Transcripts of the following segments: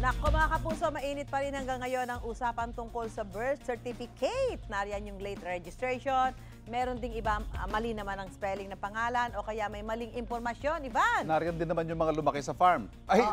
Nako mga kapuso, mainit pa rin hanggang ngayon ang usapan tungkol sa birth certificate. Nariyan yung late registration. Meron ding iba, mali naman ang spelling ng pangalan o kaya may maling impormasyon, Ivan. Nariyan din naman yung mga lumaki sa farm. Ay,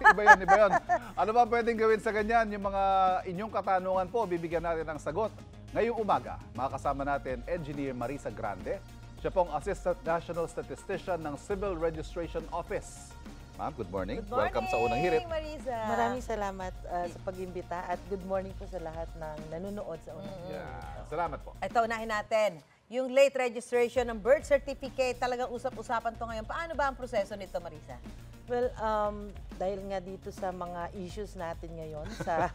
iba yun, iba yun. Ano ba pwedeng gawin sa ganyan? Yung mga inyong katanungan po, bibigyan natin ng sagot. Ngayong umaga, makakasama natin Engineer Marisa Grande. Siya pong Assistant National Statistician ng Civil Registration Office. Ma'am, good morning. Good morning. Welcome sa Unang Hirit. Marisa. Maraming salamat sa pag-imbita at good morning po sa lahat ng nanonood sa Unang Hirit. Yeah. Salamat po. Ito, unahin natin. Yung late registration ng birth certificate, talagang usap-usapan to ngayon. Paano ba ang proseso nito, Marisa? Well, dahil nga dito sa mga issues natin ngayon sa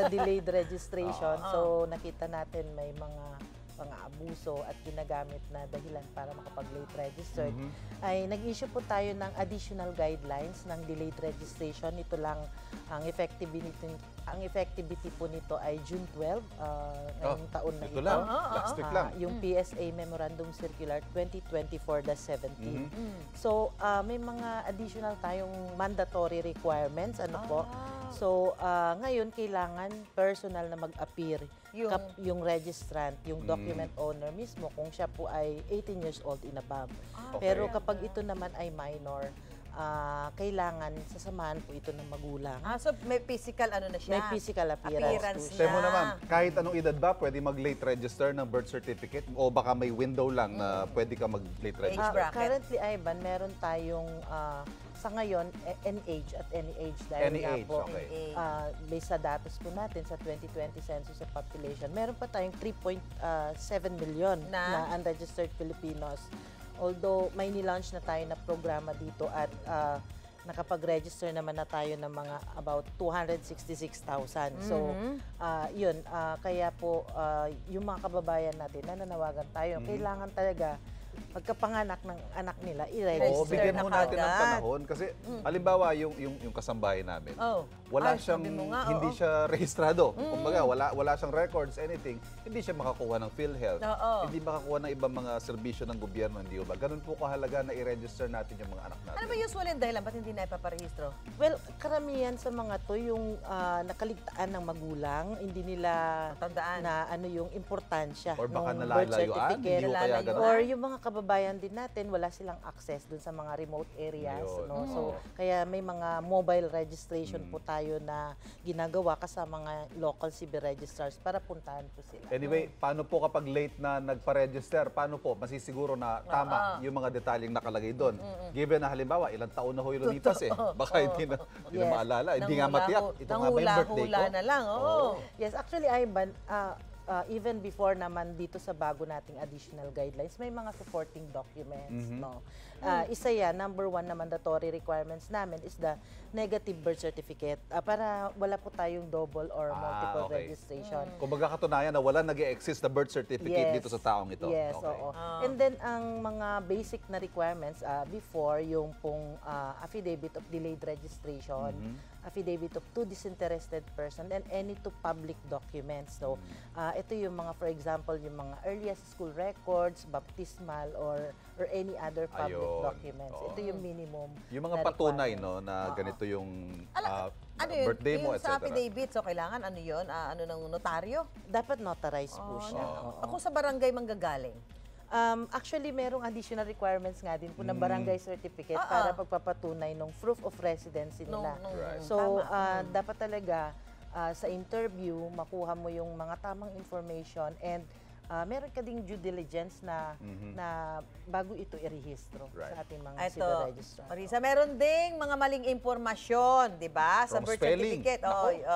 delayed registration, so nakita natin may mga abuso at ginagamit na dahilan para makapag-late registered, ay nag-issue po tayo ng additional guidelines ng delayed registration. Ito lang ang effectivity po nito ay June 12, ngayong taon na ito. Lang, last week lang. Yung PSA Memorandum Circular 2024-17. So, may mga additional tayong mandatory requirements. Ano po? So, ngayon, kailangan personal na mag-appear yung registrant, yung document owner mismo, kung siya po ay 18 years old and above. Pero kapag ito naman ay minor, kailangan sasamahan po ito ng magulang. So may physical ano na siya? May physical appearance po Sabi siya. mo naman, kahit anong edad ba, pwede mag-late register ng birth certificate? O baka may window lang na pwede ka mag-late register? bracket. Currently, Ivan, meron tayong sa ngayon, NH at any age. Dahil Any nga age, po, okay. based sa datos po natin sa 2020 Census of Population, meron pa tayong 3.7 million na unregistered Filipinos. Although may nilaunch na tayo na programa dito at nakapag-register naman na tayo ng mga about 266,000. So, yun, kaya po yung mga kababayan natin, nananawagan tayo, kailangan talaga pagkapanganak ng anak nila, i-register. Oo, bigyan na mo natin ng kagad. panahon. Kasi, halimbawa, yung kasambahay namin, wala siyang, hindi siya rehistrado. Kumbaga, wala siyang records, anything. Hindi siya makakuha ng PhilHealth. Hindi makakuha ng ibang mga serbisyo ng gobyerno, hindi ba? Ganun po kahalaga na i-register natin yung mga anak natin. Ano ba usually ang dahilan? Ba't hindi na ipaparehistro? Well, karamihan sa mga to, yung nakaligtaan ng magulang, hindi nila Tandaan na ano yung importansya Or baka ng birth nalalayuan, certificate. hindi mo kaya ganun. Or yung mga kababayan din natin, wala silang access dun sa mga remote areas. No? So, kaya may mga mobile registration po tayo na ginagawa kasama mga local civil registrars para puntahan po sila. Anyway, paano po kapag late na nagpa-register? Paano po masisiguro na tama yung mga detalyeng nakalagay doon? Given na halimbawa, ilang taon na ho yung lumipas eh. Baka hindi na maalala. Hindi nga matiyak. Ito nga ba yung birthday ko? Hula na lang, Yes, actually, Ivan, even before naman dito sa bago nating additional guidelines, may mga supporting documents. No? Isa yan, number one na mandatory requirements namin is the negative birth certificate para wala po tayong double or multiple registration. Kung katunayan na wala nag-e-exist na birth certificate dito sa taong ito. Yes, oo. And then, ang mga basic na requirements before, yung pong affidavit of delayed registration, affidavit of two disinterested person, and any two public documents. So, ito yung mga, for example, yung mga earliest school records, baptismal, or any other public documents. Ito yung minimum. Yung mga patunay, no, na ganito yung birthday mo, etc. Sa affidavit, so kailangan ano yun? Ano ng notaryo? Dapat notarized po siya. Ako sa barangay manggagaling. Actually, merong additional requirements nga din po ng barangay certificate para pagpapatunay ng proof of residency nila. So, dapat talaga sa interview, makuha mo yung mga tamang information and meron ka ding due diligence na bago ito i-rehistro sa ating mga civil registrar. Marisa, meron ding mga maling impormasyon, di ba? Sa birth certificate.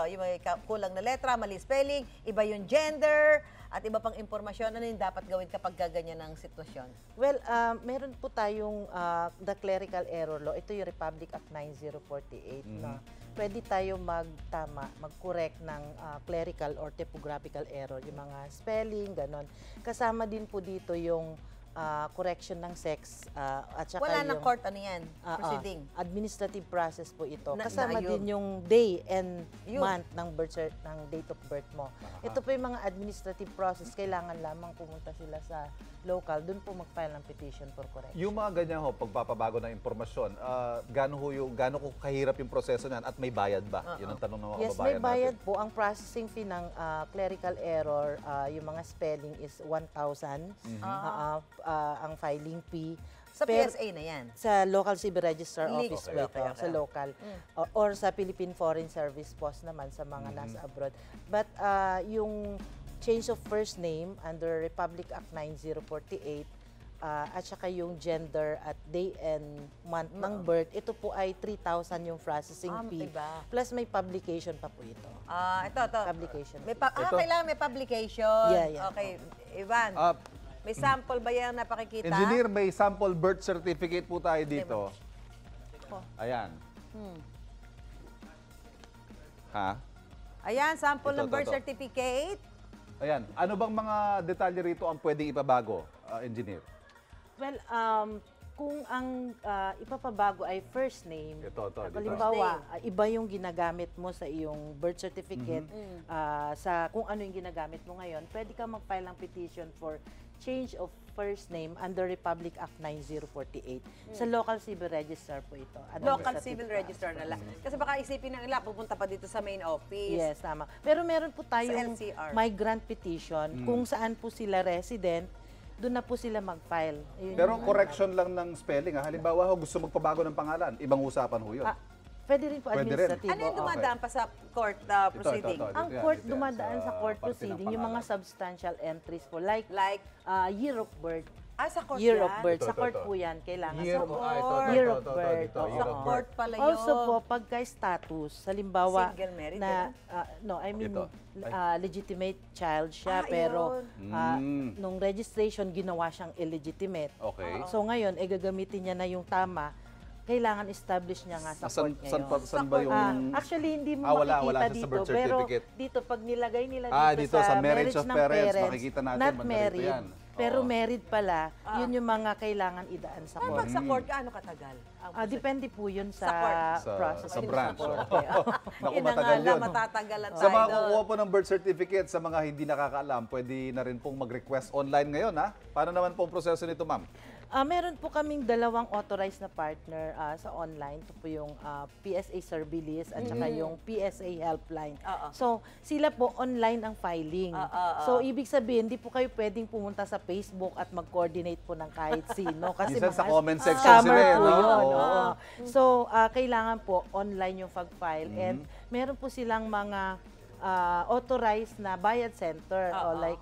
Yung may kulang na letra, mali spelling, iba yung gender, at iba pang impormasyon. Ano yung dapat gawin kapag gaganyan ng sitwasyon? Well, meron po tayong the clerical error law. Ito yung Republic Act 9048 na pwede tayo mag-correct ng clerical or typographical error, yung mga spelling, ganon. Kasama din po dito yung correction ng sex at saka Wala yung ng court, ano yan? Ah, Proceeding. administrative process po ito. Na- Kasama na- din yung day and Yun. month ng ng date of birth mo. Ito po yung mga administrative process. Kailangan lamang pumunta sila sa local. Doon po mag-file ng petition for correction. Yung mga ganyan ho, pagpapabago ng impormasyon, gaano ko kahirap yung proseso niyan at may bayad ba? Yun ang tanong ng mga Yes, may kababayan bayad natin. po. Ang processing fee ng clerical error, yung mga spelling is 1,000. Ang filing fee. Sa Per- PSA na yan. Sa local civil registrar Legal. office Okay, po ito, okay, okay. sa local. Or sa Philippine Foreign Service Post naman sa mga nasa abroad. But yung change of first name under Republic Act 9048 at saka yung gender at day and month ng birth, ito po ay 3,000 yung processing fee. Iba. Plus may publication pa po ito. Ito. Publication. Ito. Kailangan may publication. Yeah. Okay, Ivan. May sample ba yan na pakikita? Engineer, may sample birth certificate po tayo dito. Ayan. Ha? Ayan, sample ng Ito. birth certificate. Ayan. Ano bang mga detalye rito ang pwedeng ipabago, Engineer? Well, kung ang ipapabago ay first name, Ito, dito. halimbawa, iba yung ginagamit mo sa iyong birth certificate, sa kung ano yung ginagamit mo ngayon, pwede ka mag-file ng petition for change of first name under Republic Act 9048. Sa local civil registrar po ito. Local Administrative civil process. register na lang. Kasi baka isipin ng ilan, pupunta pa dito sa main office. Yes, tama. Pero meron po tayong LCR. migrant petition kung saan po sila resident, doon na po sila mag-file. Yun Pero yung- correction lang ng spelling. Halimbawa, gusto magpabago ng pangalan. Ibang usapan ho yun. Pwede rin po Pwede rin. administrative. Ano yung dumadaan pa sa court proceeding? ito. Ang Dito yan, court dito yan, dumadaan sa court pagpili ng proceeding, yung mga pangalan. substantial entries po, like Like, year of birth. sa court Year yan? of birth. Ito, Sa court ito. po yan, kailangan Year sa of- court. ito, Year ito, of ito, birth. ito, Oo. year Sa of court birth. pala yun. Also po, pagka status, halimbawa Single married, na, no, I mean, Ito. legitimate child siya, Ah, pero yun. nung registration, ginawa siyang illegitimate. Okay. So ngayon, gagamitin niya na yung tama, kailangan establish niya nga sa court ngayon. Saan ba yung... Actually, hindi mo wala makikita siya sa dito, birth pero certificate. dito, pag nilagay nila dito sa marriage of ng parents, makikita natin, not banda rito married, yan. pero Oo. married pala, yun yung mga kailangan idaan sa Pag court. sa court, gaano katagal? Depende po yun sa, Sa court. process. Sa branch. court. Naku, Yun na nga matagal lang, yun. matatagalan Sa tayo mga doon. kukuha po ng birth certificate, sa mga hindi nakakaalam, pwede na rin pong mag-request online ngayon, ha? Paano naman po ang proseso nito, ma'am? Meron po kaming dalawang authorized na partner sa online. Ito po yung PSA Servilis at saka yung PSA Helpline. So, sila po online ang filing. So, ibig sabihin, hindi po kayo pwedeng pumunta sa Facebook at mag-coordinate po ng kahit sino. Kasi Minsan sa mga comment section scammer sila, po no? yun. Oo. Oo. So, kailangan po online yung file and meron po silang mga authorized na bayad center o like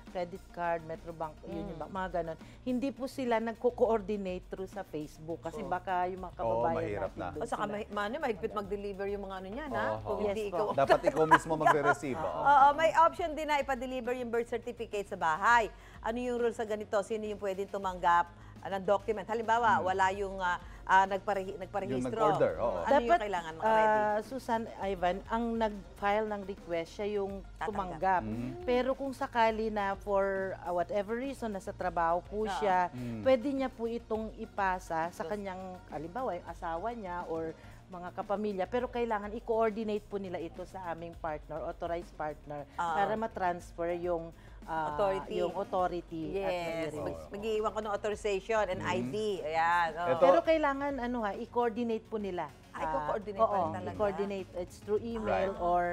credit card, Metrobank, Union Bank, mga ganon. Hindi po sila nagko-coordinate through sa Facebook kasi baka yung mga kababayan mahirap natin na. doon Saka sila. mahigpit mag-deliver yung mga ano niyan, ha? Oo. Kung hindi Yes po. ikaw. Dapat ikaw mismo magre-receive. oo. Oo, may option din na ipa-deliver yung birth certificate sa bahay. Ano yung rule sa ganito? Sino yung pwedeng tumanggap ng document? Halimbawa, wala yung nagparehistro. Yung nag-order, oo. Ano yung kailangan maka-ready? Susan, Ivan, ang nag-file ng request, siya yung Tatanggap. tumanggap. Pero kung sakali na for whatever reason, nasa trabaho po siya, pwede niya po itong ipasa sa kanyang, halimbawa, yung asawa niya or mga kapamilya, pero kailangan i-coordinate po nila ito sa aming partner, authorized partner, para ma-transfer yung Authority. yung authority at Yes, mai-release. mag-iwan ko ng authorization and ID. Ayan. oo. Ito, Pero kailangan i-coordinate po nila. i-coordinate pa rin Oo, talaga. i-coordinate. It's through email Right. or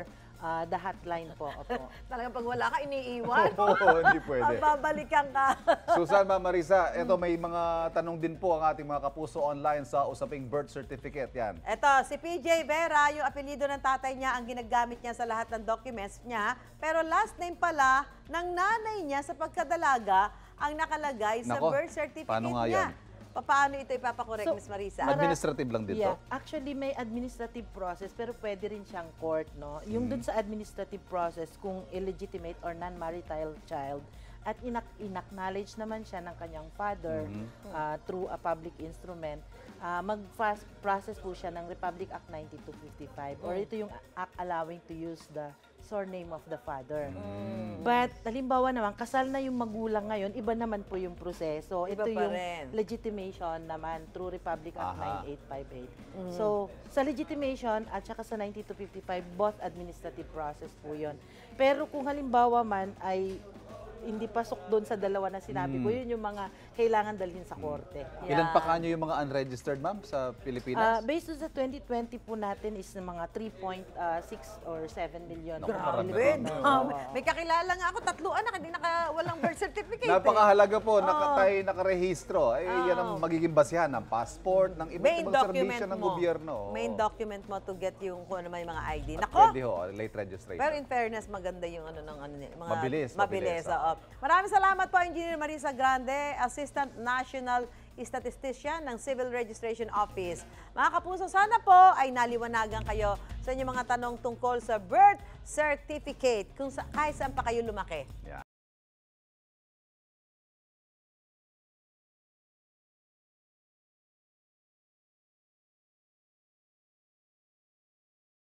the hotline po. Opo. Talagang pag wala ka, iniiwan. Oo, hindi pwede. Babalikan ka. Susan, Ma'am Marisa, ito may mga tanong din po ang ating mga kapuso online sa usaping birth certificate. Yan. Eto, si PJ Vera, yung apelido ng tatay niya, ang ginagamit niya sa lahat ng documents niya. Pero last name pala ng nanay niya sa pagkadalaga ang nakalagay sa Nako, birth certificate paano nga niya. yan? Paano ito ipapakorek, So, Miss Marisa? Administrative lang din to? Yeah, actually may administrative process pero pwede rin siyang court, no? Yung dun sa administrative process, kung illegitimate or non-marital child, at inacknowledge naman siya ng kanyang father through a public instrument, mag-process po siya ng Republic Act 9255 or ito yung act allowing to use the surname of the father. But halimbawa naman, kasal na yung magulang ngayon, iba naman po yung proseso. Iba Ito pa yung rin. legitimation naman through Republic Act Aha. 9858. So, sa legitimation at saka sa 9255, both administrative process po yun. Pero kung halimbawa man ay hindi pasok doon sa dalawa na sinabi ko, yun yung mga kailangan dalhin sa korte. Ilan pa kanyo yung mga unregistered, ma'am, sa Pilipinas? Based on sa 2020 po natin is ng mga 3.6 or 7 million. Naku, marami Filipino. rin. May kakilala nga ako, 3 anak, hindi walang birth certificate. Napakahalaga po, tayo nakarehistro. Ay, yan ang magiging basihan ng passport, ng iba't Main ibang document serbisyo ng mo. gobyerno. Main document mo to get yung kung ano may mga ID. At Nako! pwede ho, late registration. Pero in fairness, maganda yung ano ng ano mga Mabilis, mabilis. mabilis, Oo. Maraming salamat po Engineer Marisa Grande, Assistant National Statistician ng Civil Registration Office. Mga kapuso, sana po ay naliwanagan kayo sa inyong mga tanong tungkol sa birth certificate kung kahit saan pa kayo lumaki. Yeah.